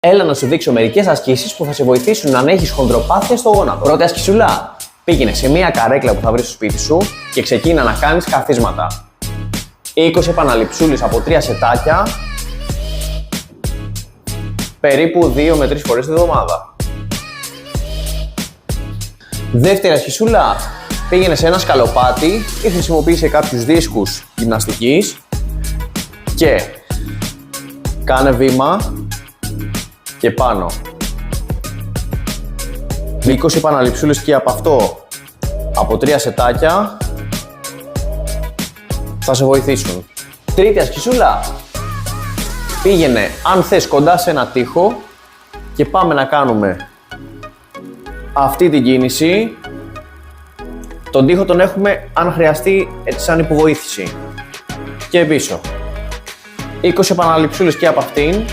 Έλα να σου δείξω μερικές ασκήσεις που θα σε βοηθήσουν να έχεις χονδροπάθεια στο γόνατο. Πρώτη ασκησούλα. Πήγαινε σε μία καρέκλα που θα βρεις στο σπίτι σου και ξεκίνα να κάνεις καθίσματα. 20 επαναληψούλες από 3 σετάκια, περίπου 2 με 3 φορές τη εβδομάδα. Δεύτερη ασκησούλα. Πήγαινε σε ένα σκαλοπάτι ή χρησιμοποίησε κάποιους δίσκους γυμναστικής και κάνε βήμα και πάνω. 20 επαναληψούλες και από αυτό, από 3 σετάκια, θα σε βοηθήσουν. Τρίτη ασκησούλα. Πήγαινε, αν θες, κοντά σε ένα τοίχο και πάμε να κάνουμε αυτή την κίνηση. Τον τοίχο τον έχουμε, αν χρειαστεί, έτσι σαν υποβοήθηση. Και πίσω. 20 επαναληψούλες και από αυτήν.